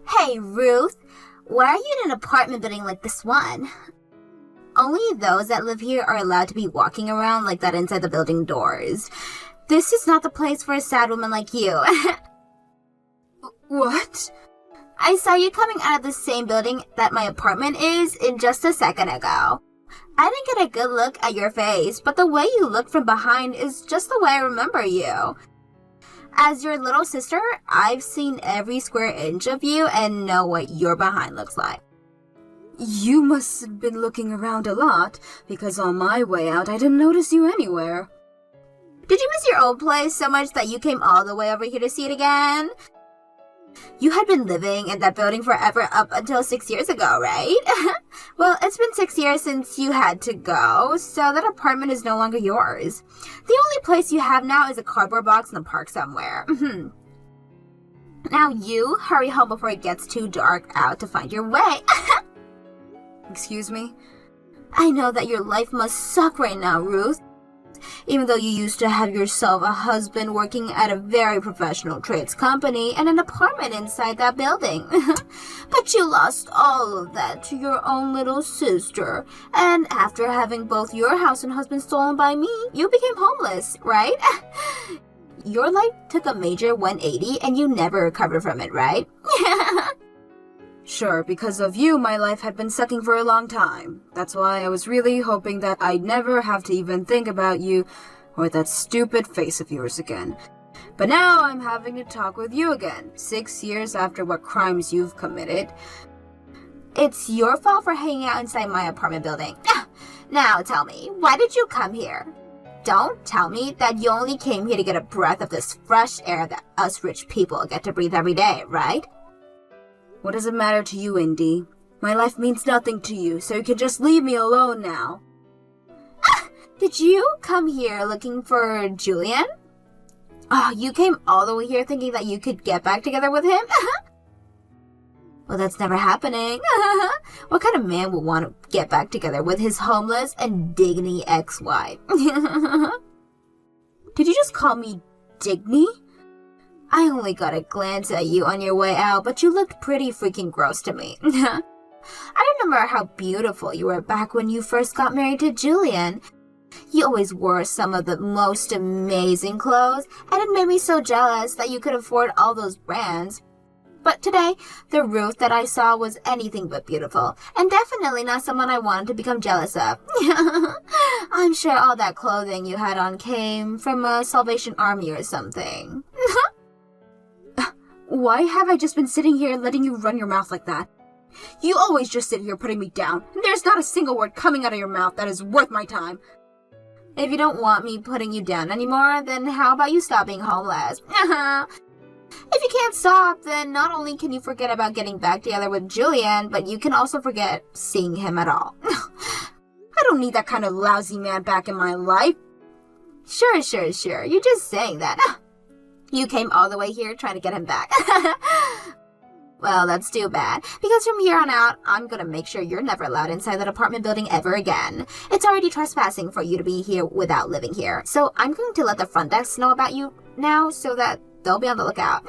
Hey, Ruth, why are you in an apartment building like this one? Only those that live here are allowed to be walking around like that inside the building doors. This is not the place for a sad woman like you. What? I saw you coming out of the same building that my apartment is in just a second ago. I didn't get a good look at your face, but the way you look from behind is just the way I remember you. As your little sister, I've seen every square inch of you and know what your behind looks like. You must have been looking around a lot, because on my way out I didn't notice you anywhere. Did you miss your old place so much that you came all the way over here to see it again? You had been living in that building forever up until 6 years ago, right? Well, it's been 6 years since you had to go, so that apartment is no longer yours. The only place you have now is a cardboard box in the park somewhere. Now you hurry home before it gets too dark out to find your way. Excuse me? I know that your life must suck right now, Ruth. Even though you used to have yourself a husband working at a very professional trades company and an apartment inside that building. But you lost all of that to your own little sister. And after having both your house and husband stolen by me, you became homeless, right? Your life took a major 180 and you never recovered from it, right? Sure, because of you, my life had been sucking for a long time. That's why I was really hoping that I'd never have to even think about you or that stupid face of yours again. But now I'm having to talk with you again, 6 years after what crimes you've committed. It's your fault for hanging out inside my apartment building. Now tell me, why did you come here? Don't tell me that you only came here to get a breath of this fresh air that us rich people get to breathe every day, right? What does it matter to you, Indy? My life means nothing to you, so you can just leave me alone now. Did you come here looking for Julian? Oh, you came all the way here thinking that you could get back together with him? Well, that's never happening. What kind of man would want to get back together with his homeless and Digny ex-wife? Did you just call me Digny? I only got a glance at you on your way out, but you looked pretty freaking gross to me. I remember how beautiful you were back when you first got married to Julian. You always wore some of the most amazing clothes, and it made me so jealous that you could afford all those brands. But today, the Ruth that I saw was anything but beautiful, and definitely not someone I wanted to become jealous of. I'm sure all that clothing you had on came from a Salvation Army or something. Why have I just been sitting here letting you run your mouth like that? You always just sit here putting me down, and there's not a single word coming out of your mouth that is worth my time. If you don't want me putting you down anymore, then how about you stop being homeless? If you can't stop, then not only can you forget about getting back together with Julian, but you can also forget seeing him at all. I don't need that kind of lousy man back in my life. Sure. You're just saying that. You came all the way here trying to get him back. Well, that's too bad, because from here on out, I'm gonna make sure you're never allowed inside that apartment building ever again. It's already trespassing for you to be here without living here, so I'm going to let the front desk know about you now so that they'll be on the lookout.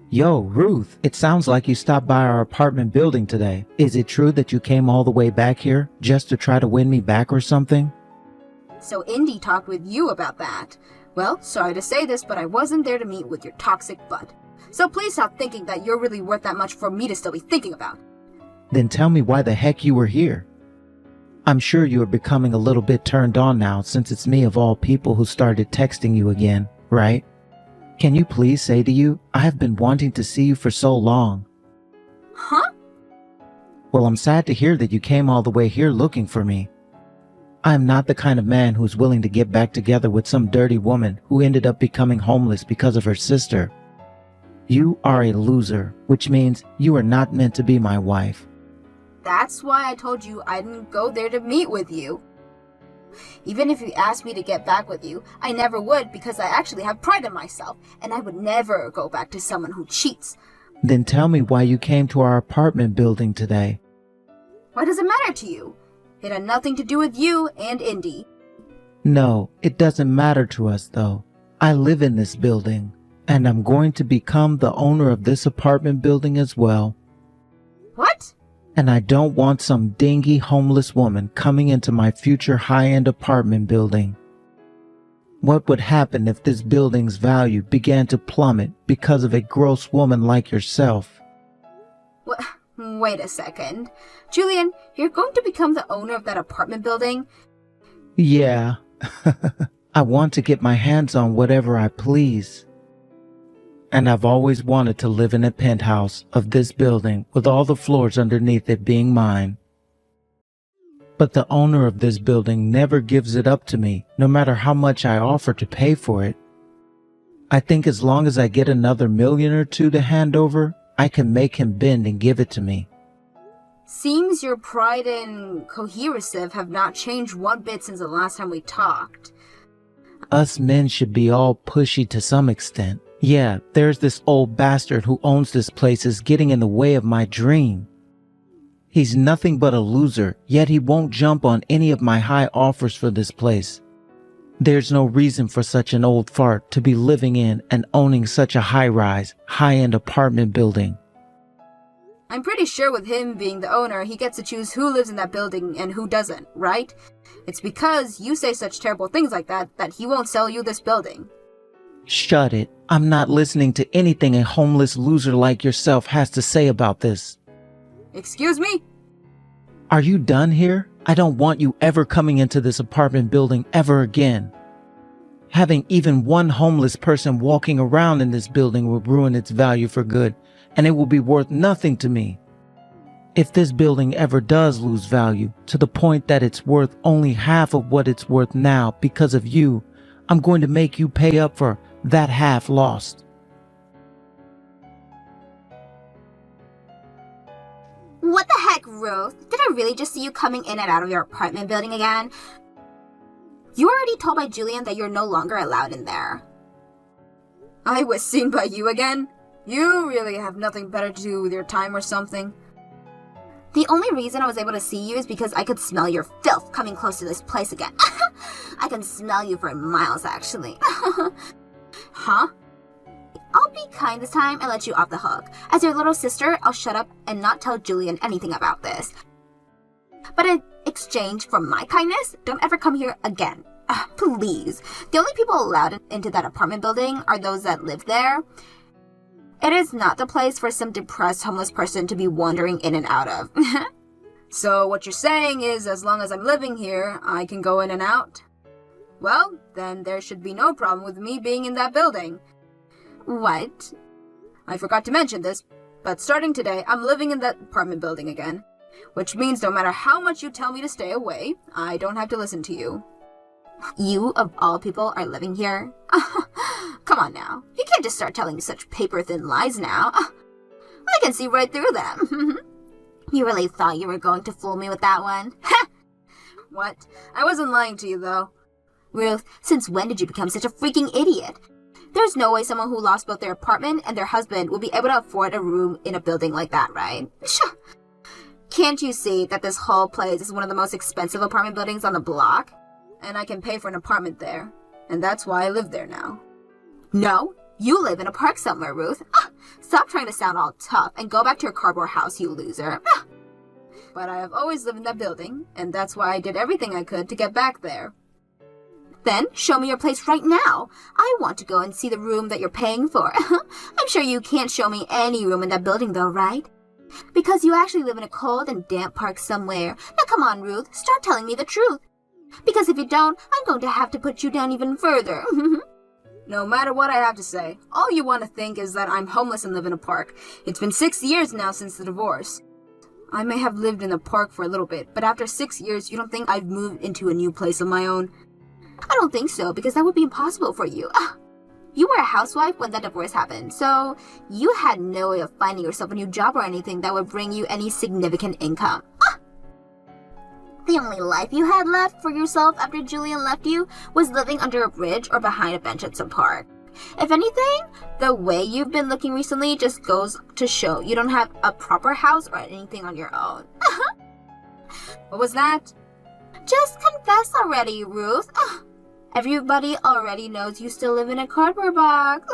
Yo, Ruth, it sounds like you stopped by our apartment building today. Is it true that you came all the way back here just to try to win me back or something? So Indy talked with you about that. Well, sorry to say this, but I wasn't there to meet with your toxic butt. So please stop thinking that you're really worth that much for me to still be thinking about. Then tell me why the heck you were here. I'm sure you are becoming a little bit turned on now since it's me of all people who started texting you again, right? Can you please say to you, I have been wanting to see you for so long. Huh? Well, I'm sad to hear that you came all the way here looking for me. I am not the kind of man who's willing to get back together with some dirty woman who ended up becoming homeless because of her sister. You are a loser, which means you are not meant to be my wife. That's why I told you I didn't go there to meet with you. Even if you asked me to get back with you, I never would because I actually have pride in myself, and I would never go back to someone who cheats. Then tell me why you came to our apartment building today. Why does it matter to you? It had nothing to do with you and Indy. No, it doesn't matter to us though. I live in this building, and I'm going to become the owner of this apartment building as well. What? And I don't want some dingy homeless woman coming into my future high-end apartment building. What would happen if this building's value began to plummet because of a gross woman like yourself? Wait a second. Julian, you're going to become the owner of that apartment building? Yeah. I want to get my hands on whatever I please. And I've always wanted to live in a penthouse of this building with all the floors underneath it being mine. But the owner of this building never gives it up to me, no matter how much I offer to pay for it. I think as long as I get another million or two to hand over, I can make him bend and give it to me. Seems your pride and cohesive have not changed one bit since the last time we talked. Us men should be all pushy to some extent. Yeah, there's this old bastard who owns this place is getting in the way of my dream. He's nothing but a loser, yet he won't jump on any of my high offers for this place. There's no reason for such an old fart to be living in and owning such a high-rise, high-end apartment building. I'm pretty sure with him being the owner, he gets to choose who lives in that building and who doesn't, right? It's because you say such terrible things like that he won't sell you this building. Shut it. I'm not listening to anything a homeless loser like yourself has to say about this. Excuse me? Are you done here? I don't want you ever coming into this apartment building ever again. Having even one homeless person walking around in this building will ruin its value for good, and it will be worth nothing to me. If this building ever does lose value to the point that it's worth only half of what it's worth now because of you, I'm going to make you pay up for that half lost. What the heck, Ruth? Did I really just see you coming in and out of your apartment building again? You already told by Julian that you're no longer allowed in there. I was seen by you again? You really have nothing better to do with your time or something? The only reason I was able to see you is because I could smell your filth coming close to this place again. I can smell you for miles, actually. Huh? I'll be kind this time and let you off the hook. As your little sister, I'll shut up and not tell Julian anything about this. But in exchange for my kindness, don't ever come here again. Please. The only people allowed into that apartment building are those that live there. It is not the place for some depressed homeless person to be wandering in and out of. So what you're saying is as long as I'm living here, I can go in and out? Well, then there should be no problem with me being in that building. What? I forgot to mention this, but starting today, I'm living in that apartment building again. Which means no matter how much you tell me to stay away, I don't have to listen to you. You, of all people, are living here? Come on now. You can't just start telling such paper-thin lies now. I can see right through them. You really thought you were going to fool me with that one? What? I wasn't lying to you, though. Ruth, since when did you become such a freaking idiot? There's no way someone who lost both their apartment and their husband will be able to afford a room in a building like that, right? Can't you see that this whole place is one of the most expensive apartment buildings on the block? And I can pay for an apartment there. And that's why I live there now. No, you live in a park somewhere, Ruth. Stop trying to sound all tough and go back to your cardboard house, you loser. But I have always lived in that building, and that's why I did everything I could to get back there. Then show me your place right now. I want to go and see the room that you're paying for. I'm sure you can't show me any room in that building though, right? Because you actually live in a cold and damp park somewhere. Now come on, Ruth, start telling me the truth. Because if you don't, I'm going to have to put you down even further. No matter what I have to say, all you want to think is that I'm homeless and live in a park. It's been 6 years now since the divorce. I may have lived in the park for a little bit, but after 6 years, you don't think I've moved into a new place of my own? I don't think so, because that would be impossible for you. You were a housewife when that divorce happened, so you had no way of finding yourself a new job or anything that would bring you any significant income. The only life you had left for yourself after Julian left you was living under a bridge or behind a bench at some park. If anything, the way you've been looking recently just goes to show you don't have a proper house or anything on your own. What was that? Just confess already, Ruth. Everybody already knows you still live in a cardboard box.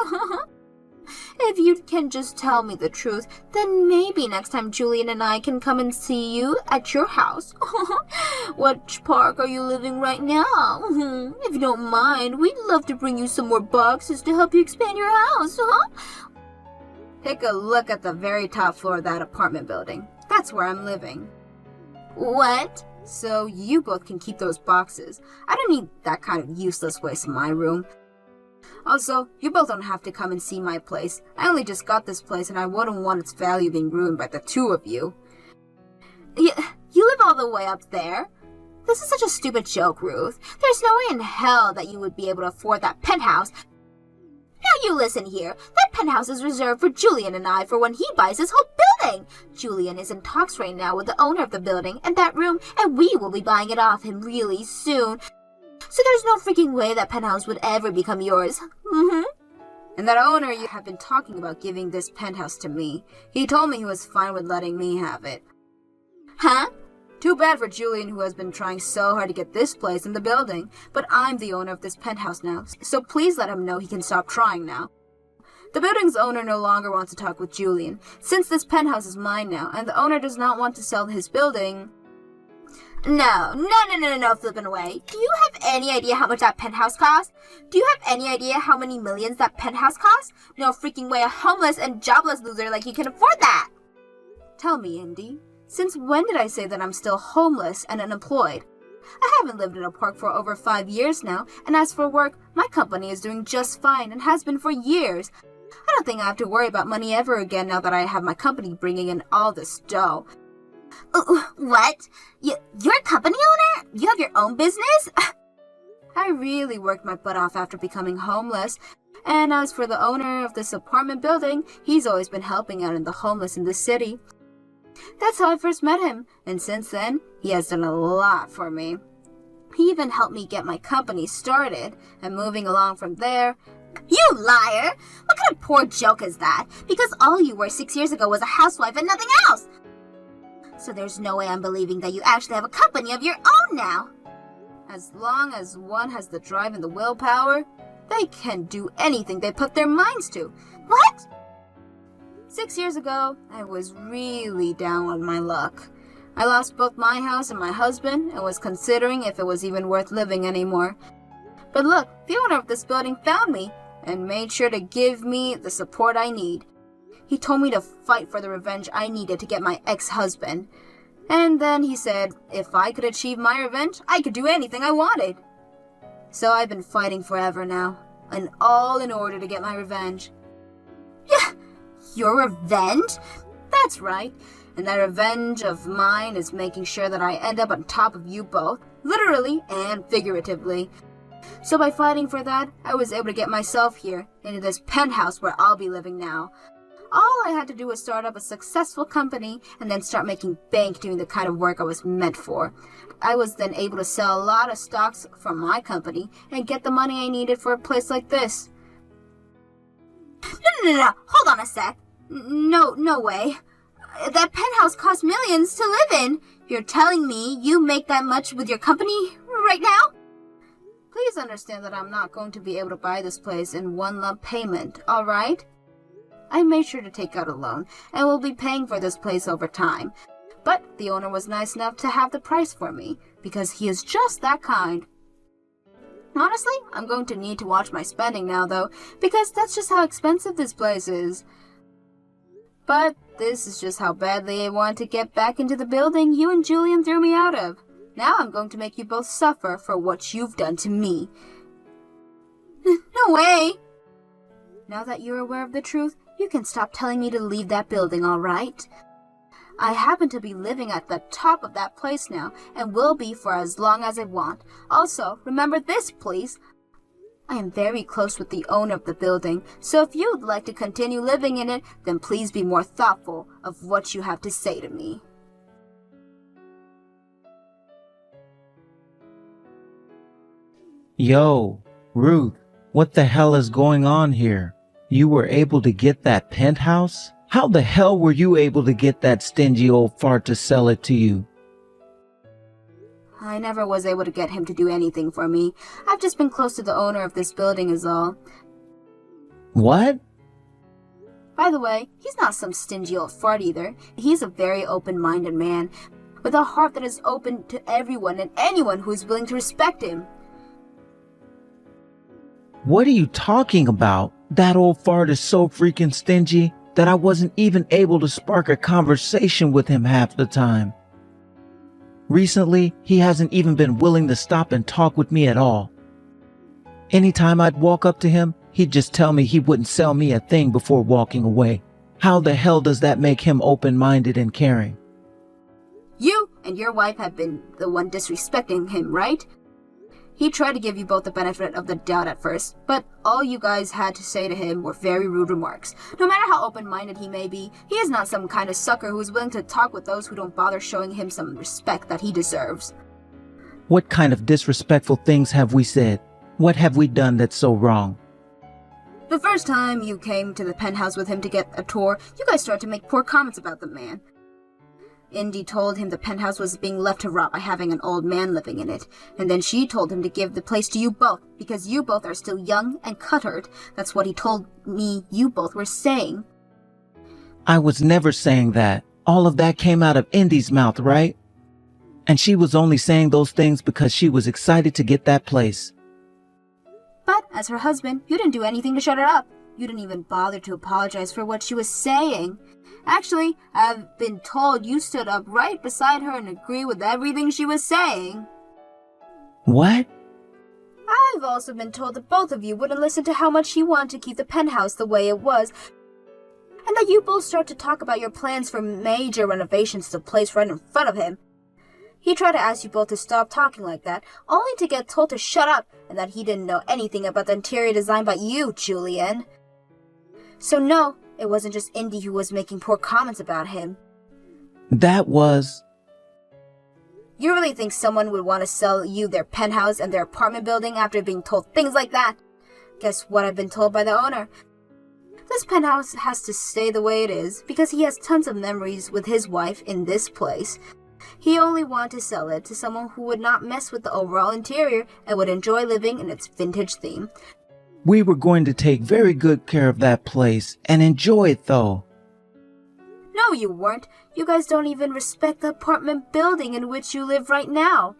If you can just tell me the truth, then maybe next time Julian and I can come and see you at your house. Which park are you living right now? If you don't mind, we'd love to bring you some more boxes to help you expand your house, Take a look at the very top floor of that apartment building. That's where I'm living. What? So you both can keep those boxes. I don't need that kind of useless waste in my room. Also, you both don't have to come and see my place. I only just got this place and I wouldn't want its value being ruined by the two of you. You live all the way up there? This is such a stupid joke, Ruth. There's no way in hell that you would be able to afford that penthouse. Now you listen here. That penthouse is reserved for Julian and I for when he buys this whole building. Julian is in talks right now with the owner of the building and that room, and we will be buying it off him really soon. So there's no freaking way that penthouse would ever become yours. And that owner you have been talking about giving this penthouse to me. He told me he was fine with letting me have it. Huh? Too bad for Julian, who has been trying so hard to get this place in the building. But I'm the owner of this penthouse now, so please let him know he can stop trying now. The building's owner no longer wants to talk with Julian. Since this penthouse is mine now, and the owner does not want to sell his building... No, flippin' way. Do you have any idea how much that penthouse costs? Do you have any idea how many millions that penthouse costs? No freaking way a homeless and jobless loser like you can afford that! Tell me, Indy, since when did I say that I'm still homeless and unemployed? I haven't lived in a park for over 5 years now, and as for work, my company is doing just fine and has been for years. I don't think I have to worry about money ever again now that I have my company bringing in all this dough. What? You're a company owner? You have your own business? I really worked my butt off after becoming homeless. And as for the owner of this apartment building, he's always been helping out in the homeless in the city. That's how I first met him, and since then, he has done a lot for me. He even helped me get my company started, and moving along from there... You liar! What kind of poor joke is that? Because all you were 6 years ago was a housewife and nothing else! So there's no way I'm believing that you actually have a company of your own now. As long as one has the drive and the willpower, they can do anything they put their minds to. What? 6 years ago, I was really down on my luck. I lost both my house and my husband and was considering if it was even worth living anymore. But look, the owner of this building found me and made sure to give me the support I need. He told me to fight for the revenge I needed to get my ex-husband. And then he said if I could achieve my revenge, I could do anything I wanted. So I've been fighting forever now, and all in order to get my revenge. Yeah, your revenge? That's right. And that revenge of mine is making sure that I end up on top of you both, literally and figuratively. So by fighting for that, I was able to get myself here, into this penthouse where I'll be living now. All I had to do was start up a successful company and then start making bank doing the kind of work I was meant for. I was then able to sell a lot of stocks from my company and get the money I needed for a place like this. No. Hold on a sec. No way. That penthouse costs millions to live in. You're telling me you make that much with your company right now? Please understand that I'm not going to be able to buy this place in one lump payment, alright? I made sure to take out a loan and will be paying for this place over time. But the owner was nice enough to have the price for me because he is just that kind. Honestly, I'm going to need to watch my spending now though, because that's just how expensive this place is. But this is just how badly I want to get back into the building you and Julian threw me out of. Now I'm going to make you both suffer for what you've done to me. No way! Now that you're aware of the truth, you can stop telling me to leave that building, alright? I happen to be living at the top of that place now, and will be for as long as I want. Also, remember this, please. I am very close with the owner of the building, so if you would like to continue living in it, then please be more thoughtful of what you have to say to me. Yo, Ruth, what the hell is going on here? You were able to get that penthouse? How the hell were you able to get that stingy old fart to sell it to you? I never was able to get him to do anything for me. I've just been close to the owner of this building is all. What? By the way, he's not some stingy old fart either. He's a very open-minded man, with a heart that is open to everyone and anyone who is willing to respect him. What are you talking about? That old fart is so freaking stingy that I wasn't even able to spark a conversation with him half the time. Recently, he hasn't even been willing to stop and talk with me at all. Anytime I'd walk up to him, he'd just tell me he wouldn't sell me a thing before walking away. How the hell does that make him open-minded and caring? You and your wife have been the one disrespecting him, right? He tried to give you both the benefit of the doubt at first, but all you guys had to say to him were very rude remarks. No matter how open-minded he may be, he is not some kind of sucker who is willing to talk with those who don't bother showing him some respect that he deserves. What kind of disrespectful things have we said? What have we done that's so wrong? The first time you came to the penthouse with him to get a tour, you guys started to make poor comments about the man. Indy told him the penthouse was being left to rot by having an old man living in it, and then she told him to give the place to you both, because you both are still young and cuttered. That's what he told me you both were saying. I was never saying that. All of that came out of Indy's mouth, right? And she was only saying those things because she was excited to get that place. But, as her husband, you didn't do anything to shut her up. You didn't even bother to apologize for what she was saying. Actually, I've been told you stood up right beside her and agreed with everything she was saying. What? I've also been told that both of you wouldn't listen to how much he wanted to keep the penthouse the way it was, and that you both start to talk about your plans for major renovations to the place right in front of him. He tried to ask you both to stop talking like that, only to get told to shut up and that he didn't know anything about the interior design but you, Julian. So no, it wasn't just Indy who was making poor comments about him. That was... You really think someone would want to sell you their penthouse and their apartment building after being told things like that? Guess what I've been told by the owner? This penthouse has to stay the way it is because he has tons of memories with his wife in this place. He only wanted to sell it to someone who would not mess with the overall interior and would enjoy living in its vintage theme. We were going to take very good care of that place and enjoy it, though. No, you weren't. You guys don't even respect the apartment building in which you live right now.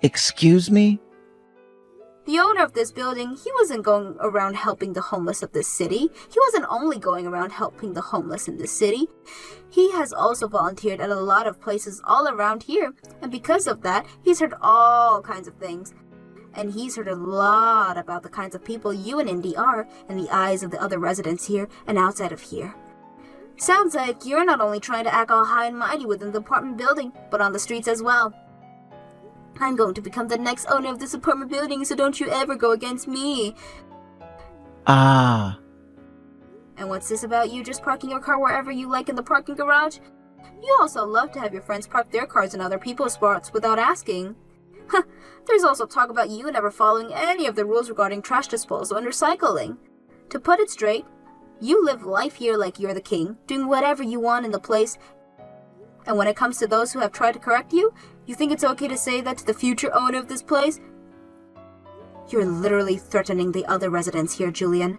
Excuse me? The owner of this building, he wasn't going around helping the homeless of this city. He wasn't only going around helping the homeless in this city. He has also volunteered at a lot of places all around here, and because of that, he's heard all kinds of things. And he's heard a lot about the kinds of people you and Indy are in the eyes of the other residents here and outside of here. Sounds like you're not only trying to act all high and mighty within the apartment building, but on the streets as well. I'm going to become the next owner of this apartment building, so don't you ever go against me. Ah. And what's this about you just parking your car wherever you like in the parking garage? You also love to have your friends park their cars in other people's spots without asking. There's also talk about you never following any of the rules regarding trash disposal and recycling. To put it straight, you live life here like you're the king, doing whatever you want in the place. And when it comes to those who have tried to correct you, you think it's okay to say that to the future owner of this place? You're literally threatening the other residents here, Julian.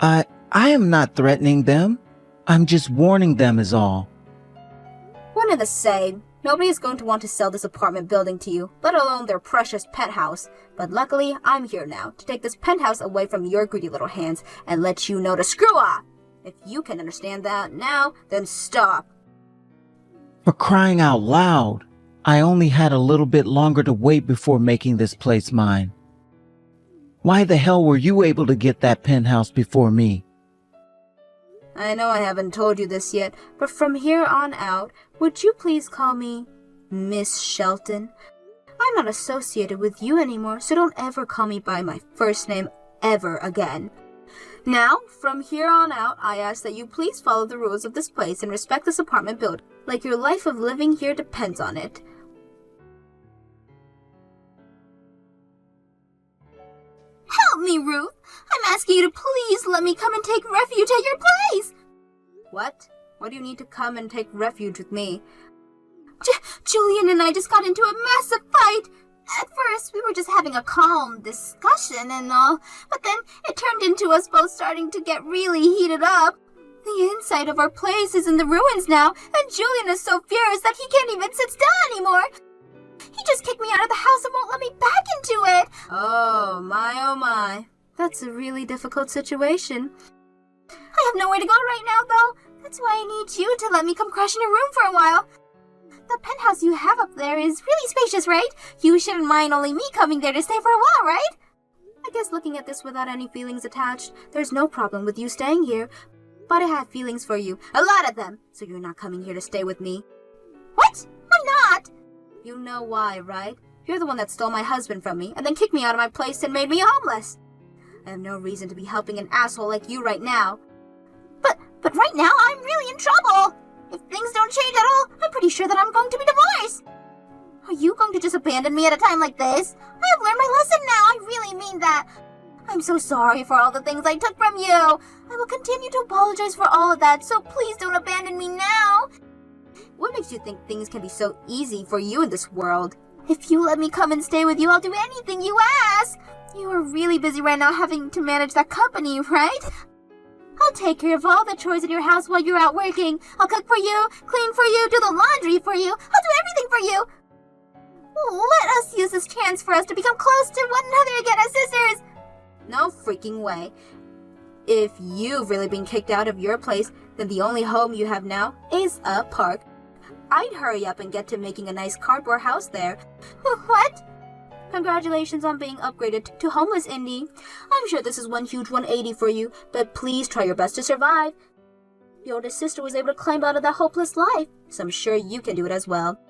I am not threatening them. I'm just warning them is all. One and the same. Nobody is going to want to sell this apartment building to you, let alone their precious penthouse. But luckily, I'm here now to take this penthouse away from your greedy little hands and let you know to screw off. If you can understand that now, then stop. For crying out loud, I only had a little bit longer to wait before making this place mine. Why the hell were you able to get that penthouse before me? I know I haven't told you this yet, but from here on out, would you please call me Miss Shelton? I'm not associated with you anymore, so don't ever call me by my first name ever again. Now, from here on out, I ask that you please follow the rules of this place and respect this apartment building, like your life of living here depends on it. Help me, Ruth. I'm asking you to please let me come and take refuge at your place. What? Why do you need to come and take refuge with me? Julian and I just got into a massive fight. At first, we were just having a calm discussion and all, but then it turned into us both starting to get really heated up. The inside of our place is in the ruins now, and Julian is so furious that he can't even sit still anymore. He just kicked me out of the house and won't let me back into it. Oh my. That's a really difficult situation. I have nowhere to go right now, though. That's why I need you to let me come crash in your room for a while. The penthouse you have up there is really spacious, right? You shouldn't mind only me coming there to stay for a while, right? I guess looking at this without any feelings attached, there's no problem with you staying here. But I have feelings for you, a lot of them, so you're not coming here to stay with me. What? Why not? You know why, right? You're the one that stole my husband from me and then kicked me out of my place and made me homeless. I have no reason to be helping an asshole like you right now. But right now, I'm really in trouble. If things don't change at all, I'm pretty sure that I'm going to be divorced. Are you going to just abandon me at a time like this? I have learned my lesson now. I really mean that. I'm so sorry for all the things I took from you. I will continue to apologize for all of that, so please don't abandon me now. What makes you think things can be so easy for you in this world? If you let me come and stay with you, I'll do anything you ask. You are really busy right now having to manage that company, right? I'll take care of all the chores in your house while you're out working. I'll cook for you, clean for you, do the laundry for you. I'll do everything for you. Let us use this chance for us to become close to one another again as sisters. No freaking way. If you've really been kicked out of your place, then the only home you have now is a park. I'd hurry up and get to making a nice cardboard house there. What? Congratulations on being upgraded to homeless, Indy. I'm sure this is one huge 180 for you, but please try your best to survive. Your older sister was able to climb out of that hopeless life, so I'm sure you can do it as well.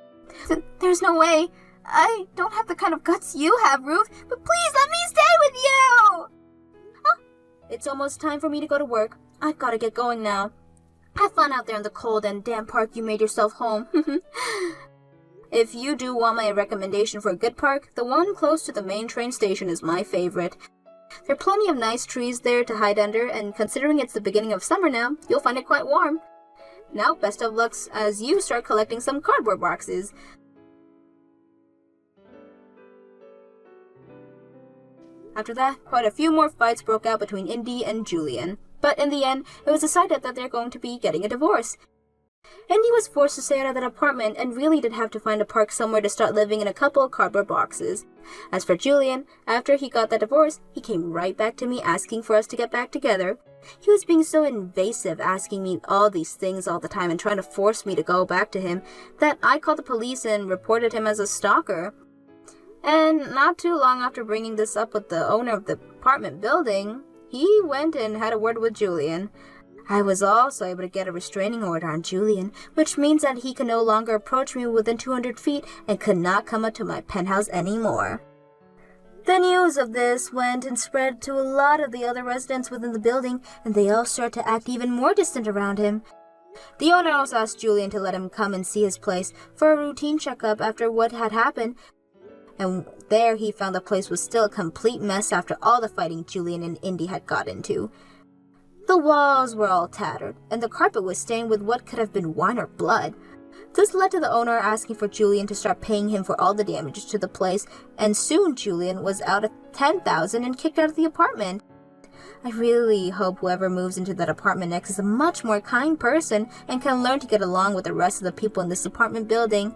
There's no way. I don't have the kind of guts you have, Ruth, but please let me stay with you! It's almost time for me to go to work. I've got to get going now. Have fun out there in the cold and damp park you made yourself home. If you do want my recommendation for a good park, the one close to the main train station is my favorite. There are plenty of nice trees there to hide under, and considering it's the beginning of summer now, you'll find it quite warm. Now, best of luck as you start collecting some cardboard boxes. After that, quite a few more fights broke out between Indy and Julian. But in the end, it was decided that they're going to be getting a divorce. Indy was forced to stay out of that apartment and really did have to find a park somewhere to start living in a couple of cardboard boxes. As for Julian, after he got that divorce, he came right back to me asking for us to get back together. He was being so invasive, asking me all these things all the time and trying to force me to go back to him, that I called the police and reported him as a stalker. And not too long after bringing this up with the owner of the apartment building, he went and had a word with Julian. I was also able to get a restraining order on Julian, which means that he can no longer approach me within 200 feet and could not come up to my penthouse anymore. The news of this went and spread to a lot of the other residents within the building, and they all started to act even more distant around him. The owner also asked Julian to let him come and see his place for a routine checkup after what had happened, and there he found the place was still a complete mess after all the fighting Julian and Indy had got into. The walls were all tattered, and the carpet was stained with what could have been wine or blood. This led to the owner asking for Julian to start paying him for all the damages to the place, and soon Julian was out of $10,000 and kicked out of the apartment. I really hope whoever moves into that apartment next is a much more kind person and can learn to get along with the rest of the people in this apartment building.